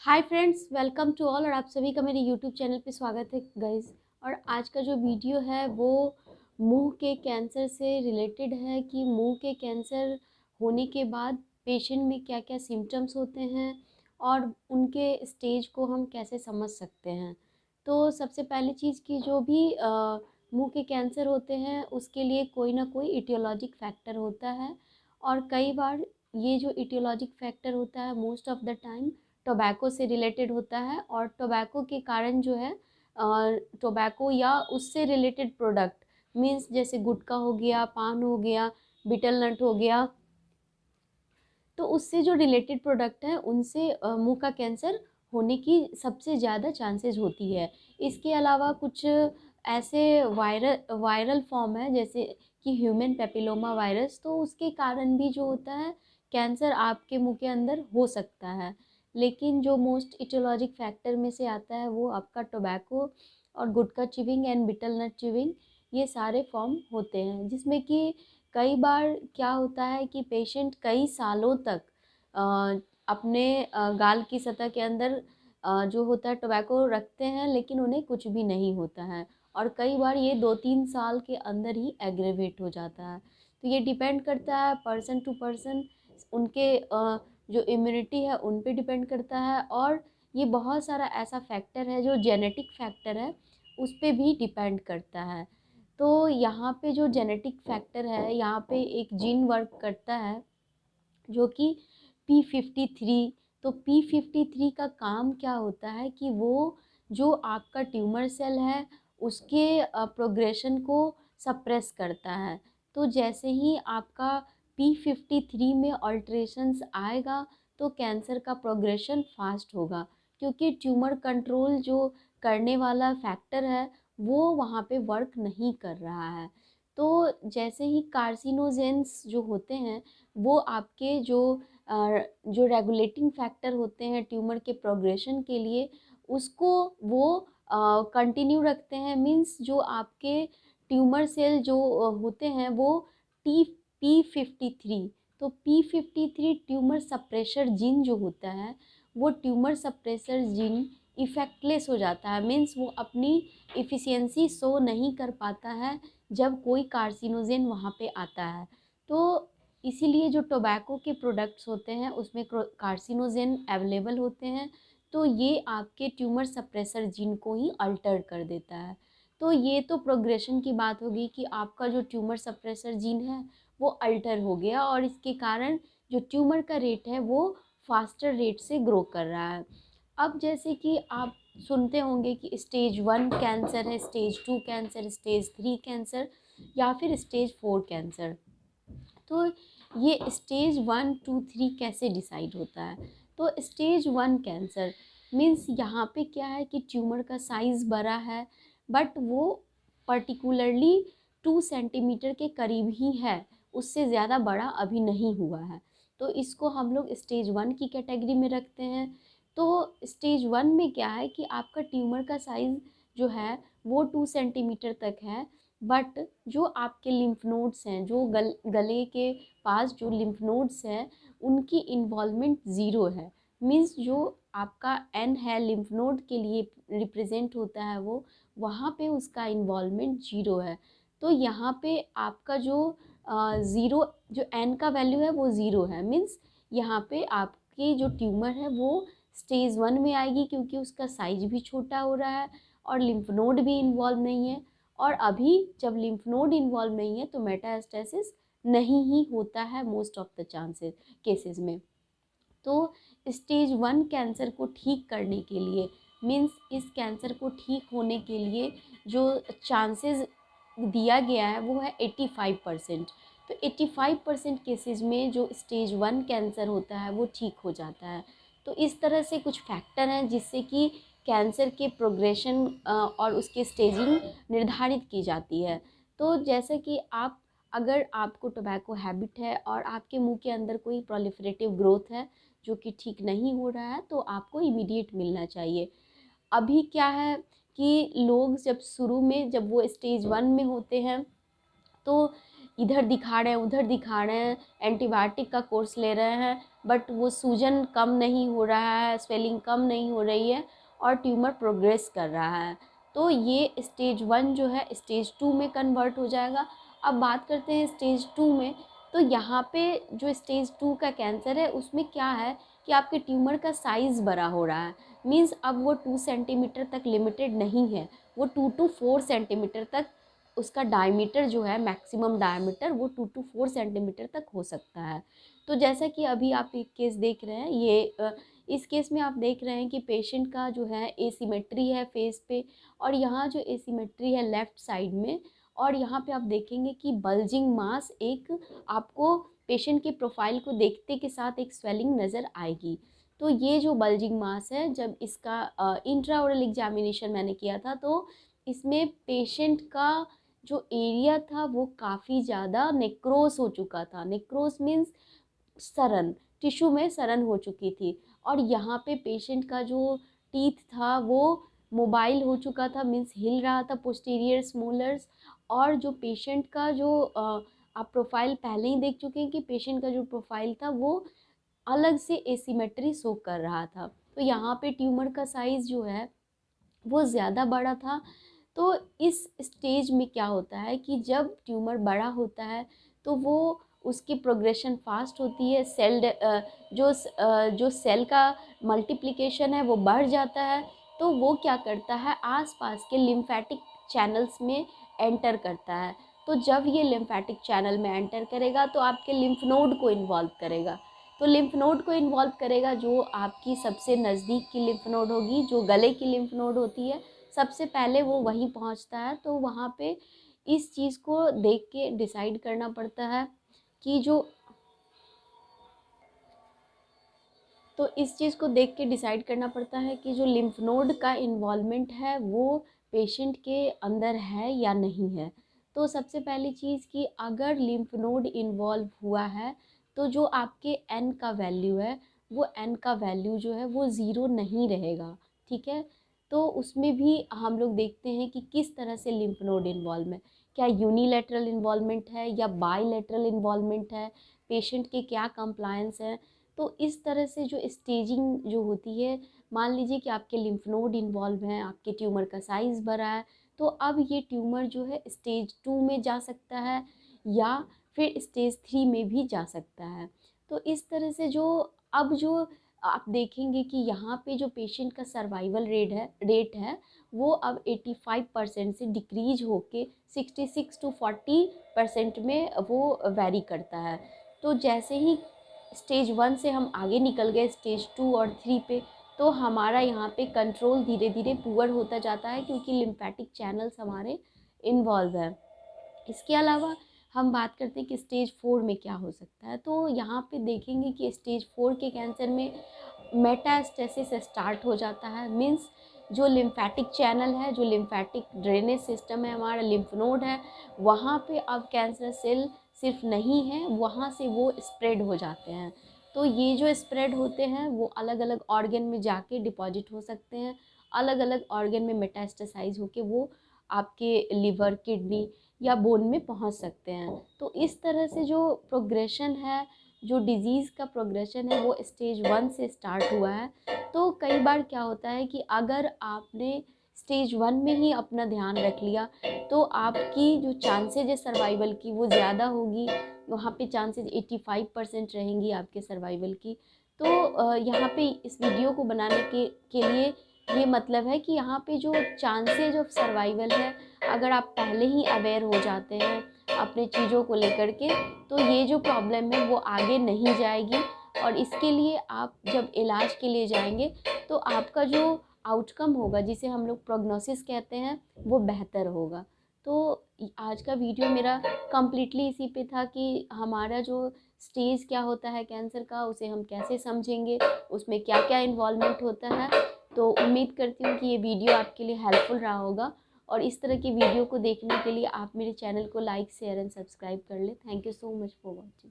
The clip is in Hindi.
Hi friends, welcome to all. और आप सभी का मेरे यूट्यूब चैनल पे स्वागत है गाइस। और आज का जो वीडियो है वो मुंह के कैंसर से रिलेटेड है कि मुंह के कैंसर होने के बाद पेशेंट में क्या क्या सिम्टम्स होते हैं और उनके स्टेज को हम कैसे समझ सकते हैं। तो सबसे पहली चीज़ कि जो भी मुंह के कैंसर होते हैं उसके लिए कोई ना कोई इटियोलॉजिक फैक्टर होता है। और कई बार ये जो इटियोलॉजिक फैक्टर होता है most of the time tobacco से रिलेटेड होता है। और टोबैको के कारण जो है टोबैको या उससे रिलेटेड प्रोडक्ट मीन्स जैसे गुटखा हो गया, पान हो गया, बिटल नट हो गया, तो उससे जो रिलेटेड प्रोडक्ट है उनसे मुंह का कैंसर होने की सबसे ज़्यादा चांसेस होती है। इसके अलावा कुछ ऐसे वायरल फॉर्म है जैसे कि ह्यूमन पेपिलोमा वायरस, तो उसके कारण भी जो होता है कैंसर आपके मुंह के अंदर हो सकता है। लेकिन जो मोस्ट इटियोलॉजिक फैक्टर में से आता है वो आपका टोबैको और gutkha chewing and betel nut chewing, ये सारे फॉर्म होते हैं। जिसमें कि कई बार क्या होता है कि पेशेंट कई सालों तक अपने गाल की सतह के अंदर जो होता है टोबैको रखते हैं लेकिन उन्हें कुछ भी नहीं होता है। और कई बार ये 2-3 साल के अंदर ही एग्रेवेट हो जाता है। तो ये डिपेंड करता है पर्सन टू पर्सन, उनके जो इम्यूनिटी है उन पे डिपेंड करता है। और ये बहुत सारा ऐसा फैक्टर है जो जेनेटिक फैक्टर है, उस पे भी डिपेंड करता है। तो यहाँ पे जो जेनेटिक फैक्टर है, यहाँ पे एक जीन वर्क करता है जो कि P53। तो P53 का काम क्या होता है कि वो जो आपका ट्यूमर सेल है उसके प्रोग्रेशन को सप्रेस करता है। तो जैसे ही आपका P53 में अल्ट्रेशंस आएगा तो कैंसर का प्रोग्रेशन फास्ट होगा, क्योंकि ट्यूमर कंट्रोल जो करने वाला फैक्टर है वो वहाँ पे वर्क नहीं कर रहा है। तो जैसे ही कार्सिनोजेंस जो होते हैं वो आपके जो रेगुलेटिंग फैक्टर होते हैं ट्यूमर के प्रोग्रेशन के लिए, उसको वो कंटिन्यू रखते हैं। मींस जो आपके ट्यूमर सेल जो होते हैं वो P53, तो P53 ट्यूमर सप्रेशर जीन जो होता है वो ट्यूमर सप्रेसर जीन इफेक्टलेस हो जाता है। मीन्स वो अपनी इफ़िशियंसी शो नहीं कर पाता है जब कोई कार्सिनोजेन वहाँ पे आता है। तो इसीलिए जो टोबैको के प्रोडक्ट्स होते हैं उसमें कार्सिनोजेन अवेलेबल होते हैं, तो ये आपके ट्यूमर सप्रेसर जीन को ही अल्टर कर देता है। तो ये तो प्रोग्रेशन की बात होगी कि आपका जो ट्यूमर सप्रेसर जीन है वो अल्टर हो गया और इसके कारण जो ट्यूमर का रेट है वो फास्टर रेट से ग्रो कर रहा है। अब जैसे कि आप सुनते होंगे कि स्टेज 1 कैंसर है, स्टेज 2 कैंसर, स्टेज 3 कैंसर या फिर स्टेज 4 कैंसर। तो ये स्टेज 1, 2, 3 कैसे डिसाइड होता है। तो स्टेज 1 कैंसर मीन्स यहाँ पे क्या है कि ट्यूमर का साइज़ बड़ा है बट वो पर्टिकुलरली 2 सेंटीमीटर के करीब ही है, उससे ज़्यादा बड़ा अभी नहीं हुआ है। तो इसको हम लोग स्टेज 1 की कैटेगरी में रखते हैं। तो स्टेज 1 में क्या है कि आपका ट्यूमर का साइज़ जो है वो 2 सेंटीमीटर तक है, बट जो आपके लिम्फ नोड्स हैं, जो गले के पास जो लिम्फ नोड्स हैं उनकी इन्वॉल्वमेंट ज़ीरो है। मीन्स जो आपका एन है लिम्फ नोड के लिए रिप्रेजेंट होता है वो, वहाँ पे उसका इन्वॉल्वमेंट ज़ीरो है। तो यहाँ पे आपका जो ज़ीरो, जो एन का वैल्यू है वो ज़ीरो है। मीन्स यहाँ पे आपकी जो ट्यूमर है वो स्टेज 1 में आएगी, क्योंकि उसका साइज भी छोटा हो रहा है और लिम्फ नोड भी इन्वॉल्व नहीं है। और अभी जब लिम्फ नोड इन्वॉल्व नहीं है तो मेटास्टेसिस नहीं ही होता है most of the chances cases में। तो स्टेज 1 कैंसर को ठीक करने के लिए मीन्स इस कैंसर को ठीक होने के लिए जो चांसेस दिया गया है वो है 85%। तो 85% केसेस में जो स्टेज 1 कैंसर होता है वो ठीक हो जाता है। तो इस तरह से कुछ फैक्टर हैं जिससे कि कैंसर के प्रोग्रेशन और उसकी स्टेजिंग निर्धारित की जाती है। तो जैसे कि आप, अगर आपको टोबैको हैबिट है और आपके मुंह के अंदर कोई प्रोलिफरेटिव ग्रोथ है जो कि ठीक नहीं हो रहा है तो आपको इमीडिएट मिलना चाहिए। अभी क्या है कि लोग जब शुरू में जब वो स्टेज 1 में होते हैं तो इधर दिखा रहे हैं उधर दिखा रहे हैं, एंटीबायोटिक का कोर्स ले रहे हैं, बट वो सूजन कम नहीं हो रहा है, स्वेलिंग कम नहीं हो रही है और ट्यूमर प्रोग्रेस कर रहा है, तो ये स्टेज 1 जो है स्टेज 2 में कन्वर्ट हो जाएगा। अब बात करते हैं स्टेज 2 में, तो यहाँ पे जो स्टेज 2 का कैंसर है उसमें क्या है कि आपके ट्यूमर का साइज़ बड़ा हो रहा है। मीन्स अब वो 2 सेंटीमीटर तक लिमिटेड नहीं है, वो 2 to 4 सेंटीमीटर तक उसका डायमीटर जो है, मैक्सिमम डायमीटर वो 2 to 4 सेंटीमीटर तक हो सकता है। तो जैसा कि अभी आप एक केस देख रहे हैं, इस केस में आप देख रहे हैं कि पेशेंट का जो है एसिमेट्री है फेस पे, और यहाँ जो एसिमेट्री है लेफ़्ट साइड में, और यहाँ पे आप देखेंगे कि बल्जिंग मास एक आपको पेशेंट के प्रोफाइल को देखते के साथ एक स्वेलिंग नज़र आएगी। तो ये जो बल्जिंग मास है, जब इसका इंट्राओरल एग्जामिनेशन मैंने किया था तो इसमें पेशेंट का जो एरिया था वो काफ़ी ज़्यादा नेक्रोस हो चुका था। नेक्रोस मीन्स सड़न, टिश्यू में सड़न हो चुकी थी, और यहाँ पे पेशेंट का जो टीथ था वो मोबाइल हो चुका था, मीन्स हिल रहा था पोस्टीरियर मोलर्स। और जो पेशेंट का जो आप प्रोफाइल पहले ही देख चुके हैं कि पेशेंट का जो प्रोफाइल था वो अलग से एसिमेट्री शो कर रहा था। तो यहाँ पे ट्यूमर का साइज़ जो है वो ज़्यादा बड़ा था। तो इस स्टेज में क्या होता है कि जब ट्यूमर बड़ा होता है तो वो उसकी प्रोग्रेशन फास्ट होती है, जो सेल का मल्टीप्लिकेशन है वो बढ़ जाता है। तो वो क्या करता है, आसपास के लिम्फेटिक चैनल्स में एंटर करता है। तो जब ये लिम्फेटिक चैनल में एंटर करेगा तो आपके लिम्फ नोड को इन्वॉल्व करेगा। तो लिम्फ नोड को इन्वॉल्व करेगा, जो आपकी सबसे नज़दीक की लिम्फ नोड होगी, जो गले की लिम्फ नोड होती है, सबसे पहले वो वहीं पहुंचता है। तो वहाँ पे इस चीज़ को देख के डिसाइड करना पड़ता है कि जो तो इस चीज़ को देख के डिसाइड करना पड़ता है कि जो लिम्फ नोड का इन्वॉल्वमेंट है वो पेशेंट के अंदर है या नहीं है। तो सबसे पहली चीज़ कि अगर लिम्फ नोड इन्वॉल्व हुआ है तो जो आपके एन का वैल्यू है, वो एन का वैल्यू जो है वो ज़ीरो नहीं रहेगा, ठीक है। तो उसमें भी हम लोग देखते हैं कि किस तरह से लिम्फ नोड इन्वॉल्व है, क्या यूनिलैटरल इन्वॉल्वमेंट है या बाईलैटरल इन्वॉल्वमेंट है, पेशेंट के क्या कंप्लायंस है। तो इस तरह से जो स्टेजिंग जो होती है, मान लीजिए कि आपके लिम्फ नोड इन्वॉल्व हैं, आपके ट्यूमर का साइज़ बढ़ा है, तो अब ये ट्यूमर जो है स्टेज 2 में जा सकता है या फिर स्टेज 3 में भी जा सकता है। तो इस तरह से जो आप देखेंगे कि यहाँ पे जो पेशेंट का सर्वाइवल रेट है वो अब 85% से डिक्रीज होके 66 to 40% में वो वेरी करता है। तो जैसे ही स्टेज 1 से हम आगे निकल गए स्टेज 2 और 3 पे, तो हमारा यहाँ पे कंट्रोल धीरे धीरे पुअर होता जाता है, क्योंकि लिम्फेटिक चैनल्स हमारे इन्वॉल्व हैं। इसके अलावा हम बात करते हैं कि स्टेज 4 में क्या हो सकता है। तो यहाँ पे देखेंगे कि स्टेज 4 के कैंसर में मेटास्टेसिस स्टार्ट हो जाता है। मीन्स जो लिम्फेटिक चैनल है, जो लिम्फेटिक ड्रेनेज सिस्टम है, हमारा लिम्फ नोड है, वहाँ पे अब कैंसर सेल सिर्फ नहीं है, वहाँ से वो स्प्रेड हो जाते हैं। तो ये जो स्प्रेड होते हैं वो अलग अलग ऑर्गन में जाके डिपॉजिट हो सकते हैं, अलग अलग ऑर्गन में मेटास्टेसाइज होके वो आपके लिवर, किडनी या बोन में पहुंच सकते हैं। तो इस तरह से जो प्रोग्रेशन है, जो डिज़ीज़ का प्रोग्रेशन है वो स्टेज 1 से स्टार्ट हुआ है। तो कई बार क्या होता है कि अगर आपने स्टेज 1 में ही अपना ध्यान रख लिया तो आपकी जो चांसेज है सर्वाइवल की वो ज़्यादा होगी, वहाँ पे चांसेज 85% रहेंगी आपके सर्वाइवल की। तो यहाँ पे इस वीडियो को बनाने के लिए ये मतलब है कि यहाँ पे जो चांसेज ऑफ सर्वाइवल है, अगर आप पहले ही अवेयर हो जाते हैं अपने चीज़ों को लेकर के, तो ये जो प्रॉब्लम है वो आगे नहीं जाएगी। और इसके लिए आप जब इलाज के लिए जाएंगे तो आपका जो आउटकम होगा, जिसे हम लोग प्रोग्नोसिस कहते हैं, वो बेहतर होगा। तो आज का वीडियो मेरा कम्प्लीटली इसी पे था कि हमारा जो स्टेज क्या होता है कैंसर का, उसे हम कैसे समझेंगे, उसमें क्या क्या इन्वॉल्वमेंट होता है। तो उम्मीद करती हूँ कि ये वीडियो आपके लिए हेल्पफुल रहा होगा, और इस तरह की वीडियो को देखने के लिए आप मेरे चैनल को लाइक, शेयर एंड सब्सक्राइब कर लें। Thank you so much for watching.